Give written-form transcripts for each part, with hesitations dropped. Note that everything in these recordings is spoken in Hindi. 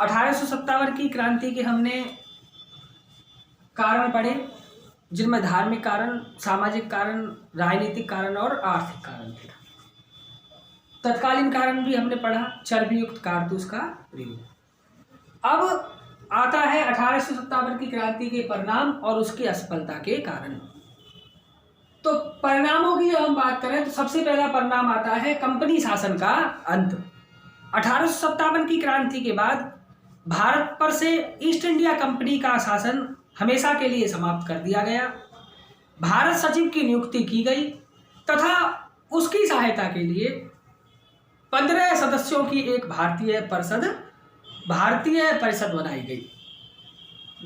1857 की क्रांति के हमने कारण पढ़े, जिनमें धार्मिक कारण, सामाजिक कारण, राजनीतिक कारण और आर्थिक कारण थे। तत्कालीन कारण भी हमने पढ़ा, चर्बी युक्त कारतूस का प्रयोग। अब आता है 1857 की क्रांति के परिणाम और उसकी असफलता के कारण। तो परिणामों की जब हम बात करें तो सबसे पहला परिणाम आता है कंपनी शासन का अंत। 1857 की क्रांति के बाद भारत पर से ईस्ट इंडिया कंपनी का शासन हमेशा के लिए समाप्त कर दिया गया। भारत सचिव की नियुक्ति की गई तथा उसकी सहायता के लिए 15 सदस्यों की एक भारतीय परिषद बनाई गई।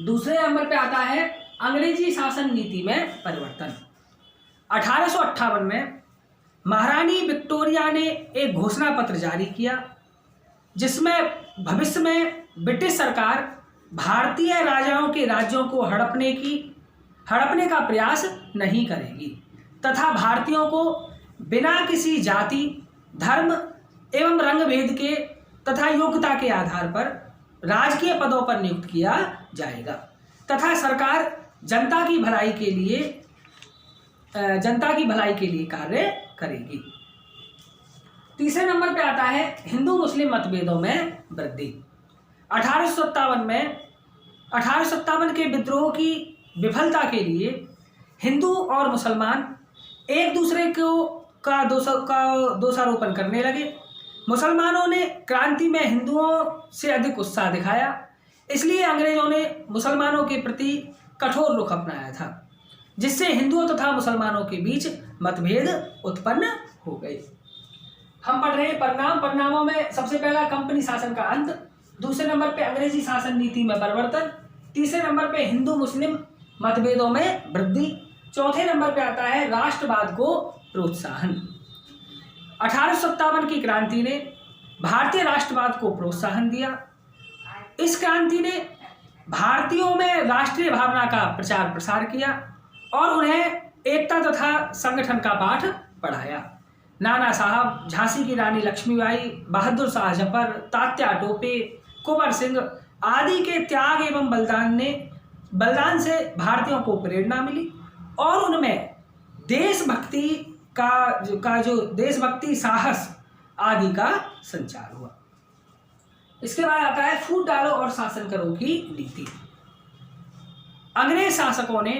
दूसरे नंबर पे आता है अंग्रेजी शासन नीति में परिवर्तन। 1858 में महारानी विक्टोरिया ने एक घोषणा पत्र जारी किया जिसमें भविष्य में ब्रिटिश सरकार भारतीय राजाओं के राज्यों को हड़पने का प्रयास नहीं करेगी तथा भारतीयों को बिना किसी जाति, धर्म एवं रंग भेद के तथा योग्यता के आधार पर राजकीय पदों पर नियुक्त किया जाएगा तथा सरकार जनता की भलाई के लिए कार्य करेगी। तीसरे नंबर पे आता है हिंदू मुस्लिम मतभेदों में वृद्धि। 1857 के विद्रोह की विफलता के लिए हिंदू और मुसलमान एक दूसरे का दोषारोपण करने लगे। मुसलमानों ने क्रांति में हिंदुओं से अधिक उत्साह दिखाया, इसलिए अंग्रेजों ने मुसलमानों के प्रति कठोर रुख अपनाया था, जिससे हिंदुओं तथा मुसलमानों के बीच मतभेद उत्पन्न हो गए। हम पढ़ रहे हैं परिणामों में सबसे पहला कंपनी शासन का अंत, दूसरे नंबर पे अंग्रेजी शासन नीति में परिवर्तन, तीसरे नंबर पे हिंदू मुस्लिम मतभेदों में वृद्धि, चौथे नंबर पे आता है राष्ट्रवाद को प्रोत्साहन। 1857 की क्रांति ने भारतीय राष्ट्रवाद को प्रोत्साहन दिया। इस क्रांति ने भारतीयों में राष्ट्रीय भावना का प्रचार प्रसार किया और उन्हें एकता तथा संगठन का पाठ पढ़ाया। नाना साहब, झांसी की रानी लक्ष्मीबाई, बहादुर शाह जफर, तात्या टोपे, कुंवर सिंह आदि के त्याग एवं बलिदान से भारतीयों को प्रेरणा मिली और उनमें देशभक्ति, साहस आदि का संचार हुआ। इसके बाद आता है फूट डालो और शासन करो की नीति। अंग्रेज शासकों ने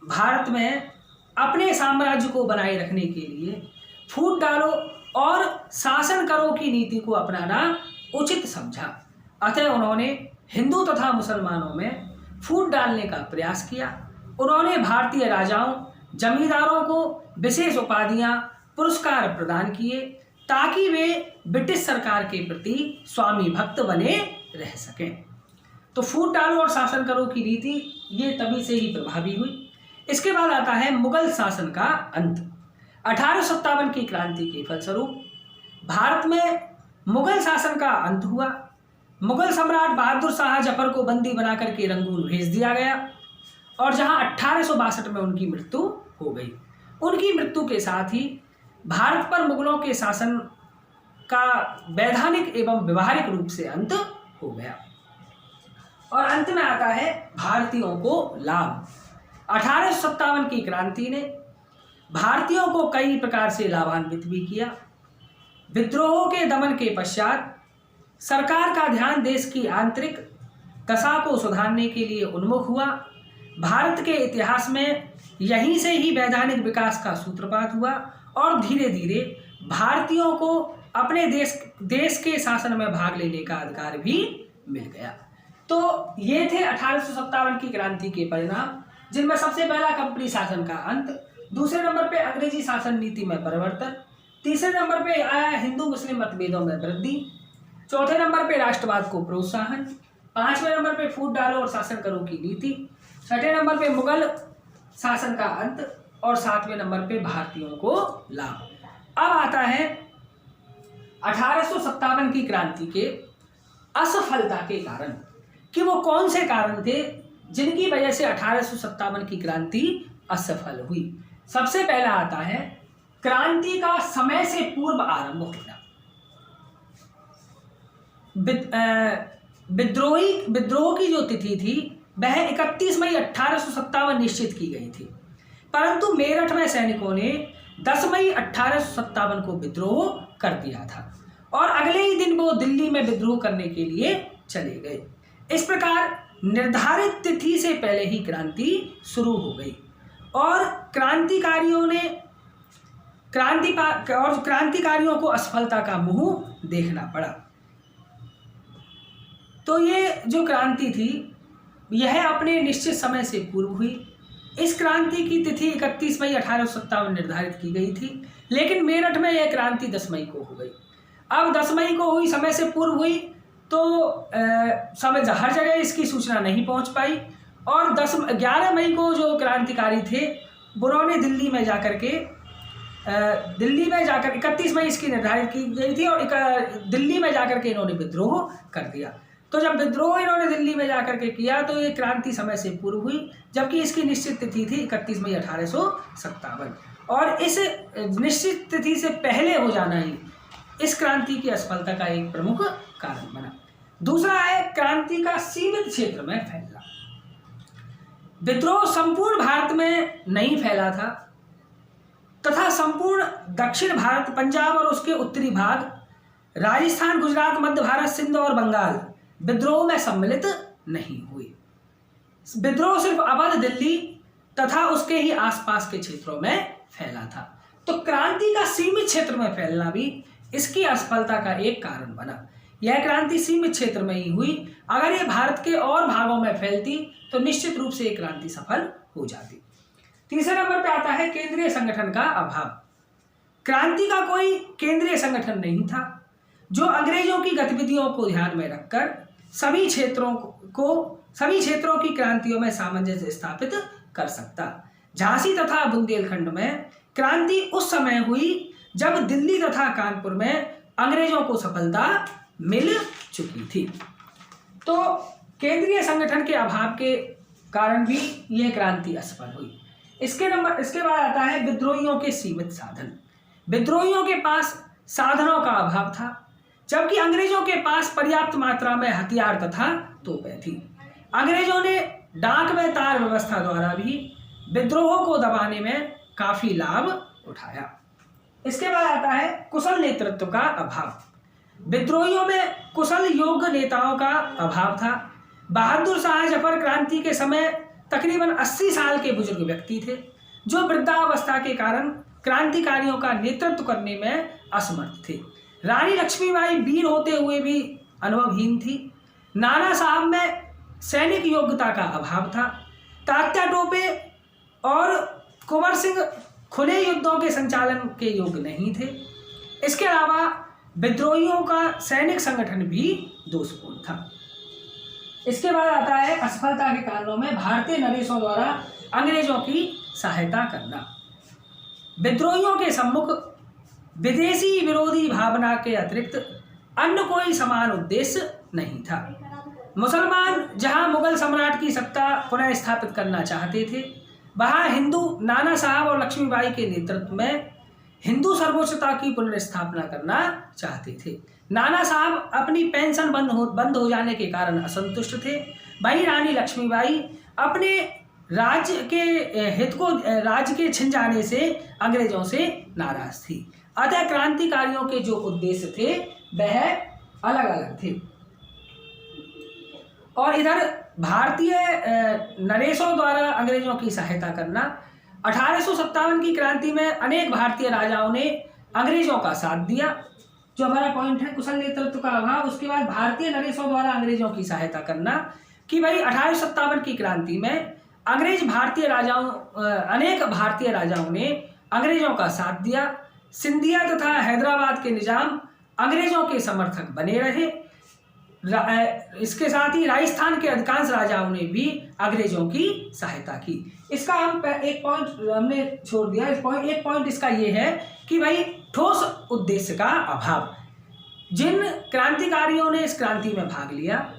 भारत में अपने साम्राज्य को बनाए रखने के लिए फूट डालो और शासन करो की नीति को अपनाना उचित समझा। अतः उन्होंने हिंदू तथा मुसलमानों में फूट डालने का प्रयास किया। उन्होंने भारतीय राजाओं, जमींदारों को विशेष उपाधियां, पुरस्कार प्रदान किए ताकि वे ब्रिटिश सरकार के प्रति स्वामी भक्त बने रह सकें। तो फूट डालो और शासन करो की नीति ये तभी से ही प्रभावी हुई। इसके बाद आता है मुगल शासन का अंत। 1857 की क्रांति के फलस्वरूप भारत में मुगल शासन का अंत हुआ। मुगल सम्राट बहादुर शाह जफर को बंदी बनाकर के रंगून भेज दिया गया और जहां 1862 में उनकी मृत्यु हो गई। उनकी मृत्यु के साथ ही भारत पर मुगलों के शासन का वैधानिक एवं व्यवहारिक रूप से अंत हो गया। और अंत में आता है भारतीयों को लाभ। 1857 की क्रांति ने भारतीयों को कई प्रकार से लाभान्वित भी किया। विद्रोहों के दमन के पश्चात सरकार का ध्यान देश की आंतरिक दशा को सुधारने के लिए उन्मुख हुआ। भारत के इतिहास में यहीं से ही वैधानिक विकास का सूत्रपात हुआ और धीरे धीरे भारतीयों को अपने देश के शासन में भाग लेने का अधिकार भी मिल गया। तो ये थे 1857 की क्रांति के परिणाम, जिनमें सबसे पहला कंपनी शासन का अंत, दूसरे नंबर पे अंग्रेजी शासन नीति में परिवर्तन, तीसरे नंबर पे आया हिंदू मुस्लिम मतभेदों में वृद्धि, चौथे नंबर पे राष्ट्रवाद को प्रोत्साहन, पांचवें नंबर पे फूट डालो और शासन करो की नीति, छठे नंबर पे मुगल शासन का अंत और सातवें नंबर पे भारतीयों को लाभ। अब आता है 1857 की क्रांति के असफलता के कारण कि वो कौन से कारण थे जिनकी वजह से 1857 की क्रांति असफल हुई। सबसे पहला आता है क्रांति का समय से पूर्व आरंभ होना। विद्रोह की जो तिथि थी वह 31 मई 1857 निश्चित की गई थी, परंतु मेरठ में सैनिकों ने 10 मई 1857 को विद्रोह कर दिया था और अगले ही दिन वो दिल्ली में विद्रोह करने के लिए चले गए। इस प्रकार निर्धारित तिथि से पहले ही क्रांति शुरू हो गई और क्रांतिकारियों को असफलता का मुंह देखना पड़ा। तो ये जो क्रांति थी यह अपने निश्चित समय से पूर्व हुई। इस क्रांति की तिथि 31 मई 1857 निर्धारित की गई थी, लेकिन मेरठ में यह क्रांति 10 मई को हो गई। अब 10 मई को हुई, समय से पूर्व हुई, तो समय हर जगह इसकी सूचना नहीं पहुंच पाई और 11 मई को जो क्रांतिकारी थे उन्होंने दिल्ली में जाकर 31 मई इसकी निर्धारित की गई थी और दिल्ली में जाकर के इन्होंने विद्रोह कर दिया। तो जब विद्रोह इन्होंने दिल्ली में जाकर के किया तो ये क्रांति समय से पूर्व हुई, जबकि इसकी निश्चित तिथि थी 31 मई 1857 और इस निश्चित तिथि से पहले हो जाना ही इस क्रांति की असफलता का एक प्रमुख कारण बना। दूसरा है क्रांति का सीमित क्षेत्र में फैलना। विद्रोह संपूर्ण भारत में नहीं फैला था तथा संपूर्ण दक्षिण भारत, पंजाब और उसके उत्तरी भाग, राजस्थान, गुजरात, मध्य भारत, सिंध और बंगाल विद्रोह में सम्मिलित नहीं हुए। विद्रोह सिर्फ अवध, दिल्ली तथा उसके ही आसपास के क्षेत्रों में फैला था। तो क्रांति का सीमित क्षेत्र में फैलना भी इसकी असफलता का एक कारण बना। यह क्रांति सीमित क्षेत्र में ही हुई, अगर ये भारत के और भागों में फैलती तो निश्चित रूप से ये क्रांति सफल हो जाती। तीसरे नंबर पे आता है केंद्रीय संगठन का अभाव। क्रांति का कोई केंद्रीय संगठन नहीं था जो अंग्रेजों की गतिविधियों को ध्यान में रखकर सभी क्षेत्रों की क्रांतियों में सामंजस्य स्थापित कर सकता। झांसी तथा बुंदेलखंड में क्रांति उस समय हुई जब दिल्ली तथा कानपुर में अंग्रेजों को सफलता मिल चुकी थी। तो केंद्रीय संगठन के अभाव के कारण भी यह क्रांति असफल हुई। इसके बाद आता है विद्रोहियों के सीमित साधन। विद्रोहियों के पास साधनों का अभाव था, जबकि अंग्रेजों के पास पर्याप्त मात्रा में हथियार तथा तोपें थी। अंग्रेजों ने डाक में तार व्यवस्था द्वारा भी विद्रोहों को दबाने में काफी लाभ उठाया। इसके बाद आता है कुशल नेतृत्व का अभाव। विद्रोहियों में कुशल योग्य नेताओं का अभाव था। बहादुर शाह जफर क्रांति के समय तकरीबन 80 साल के बुजुर्ग व्यक्ति थे, जो वृद्धावस्था के कारण क्रांतिकारियों का नेतृत्व करने में असमर्थ थे। रानी लक्ष्मीबाई वीर होते हुए भी अनुभवहीन थी। नाना साहब में सैनिक योग्यता का अभाव था। तात्या टोपे और कुंवर सिंह खुले युद्धों के संचालन के योग्य नहीं थे। इसके अलावा विद्रोहियों का सैनिक संगठन भी दोषपूर्ण था। इसके बाद आता है असफलता के कारणों में भारतीय नरेशों द्वारा अंग्रेजों की सहायता करना। विद्रोहियों के सम्मुख विदेशी विरोधी भावना के अतिरिक्त अन्य कोई समान उद्देश्य नहीं था। मुसलमान जहां मुगल सम्राट की सत्ता पुनः स्थापित करना चाहते थे, वहां हिंदू नाना साहब और लक्ष्मीबाई के नेतृत्व में हिंदू सर्वोच्चता की पुनर्स्थापना करना चाहते थे। नाना साहब अपनी पेंशन बंद हो जाने के कारण असंतुष्ट थे, वहीं रानी लक्ष्मीबाई अपने राज्य के छिन जाने से अंग्रेजों से नाराज थी। अतः क्रांतिकारियों के जो उद्देश्य थे वह अलग अलग थे। और इधर भारतीय नरेशों द्वारा अंग्रेजों की सहायता करना। 1857 की क्रांति में अनेक भारतीय राजाओं ने अंग्रेजों का साथ दिया, जो हमारा पॉइंट है कुशल नेतृत्व का अभाव। उसके बाद भारतीय नरेशों द्वारा अंग्रेजों की सहायता करना कि भाई 1857 की क्रांति में अनेक भारतीय राजाओं ने अंग्रेजों का साथ दिया। सिंधिया तथा हैदराबाद के निजाम अंग्रेजों के समर्थक बने रहे। इसके साथ ही राजस्थान के अधिकांश राजाओं ने भी अंग्रेजों की सहायता की। इसका हम एक पॉइंट हमने छोड़ दिया। एक पॉइंट इसका ये है कि भाई ठोस उद्देश्य का अभाव। जिन क्रांतिकारियों ने इस क्रांति में भाग लिया,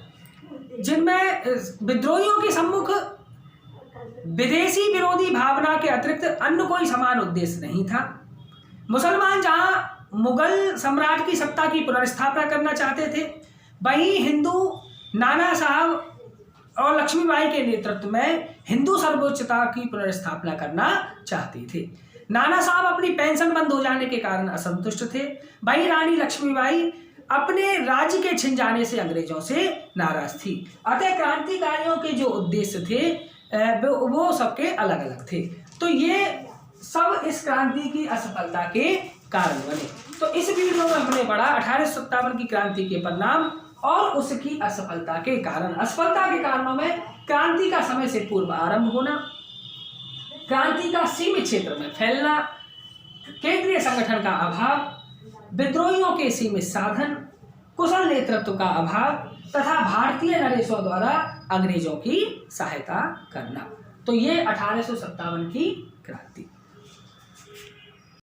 जिनमें विद्रोहियों के सम्मुख विदेशी विरोधी भावना के अतिरिक्त अन्य कोई समान उद्देश्य नहीं था। मुसलमान जहां मुगल सम्राट की सत्ता की पुनर्स्थापना करना चाहते थे, वहीं हिंदू नाना साहब और लक्ष्मीबाई के नेतृत्व में हिंदू सर्वोच्चता की पुनर्स्थापना करना चाहते थे। नाना साहब अपनी पेंशन बंद हो जाने के कारण असंतुष्ट थे। वहीं रानी लक्ष्मीबाई अपने राज्य के छिन जाने से अंग्रेजों से नाराज थी। अतः क्रांतिकारियों के जो उद्देश्य थे वो सबके अलग अलग थे। तो ये सब इस क्रांति की असफलता के कारण बने। तो इस वीडियो में हमने पढ़ा 1857 की क्रांति के परिणाम और उसकी असफलता के कारण। असफलता के कारणों में क्रांति का समय से पूर्व आरंभ होना, क्रांति का सीमित क्षेत्र में फैलना, केंद्रीय संगठन का अभाव, विद्रोहियों के सीमित साधन, कुशल नेतृत्व का अभाव तथा भारतीय नरेशों द्वारा अंग्रेजों की सहायता करना। तो ये 1857 की क्रांति।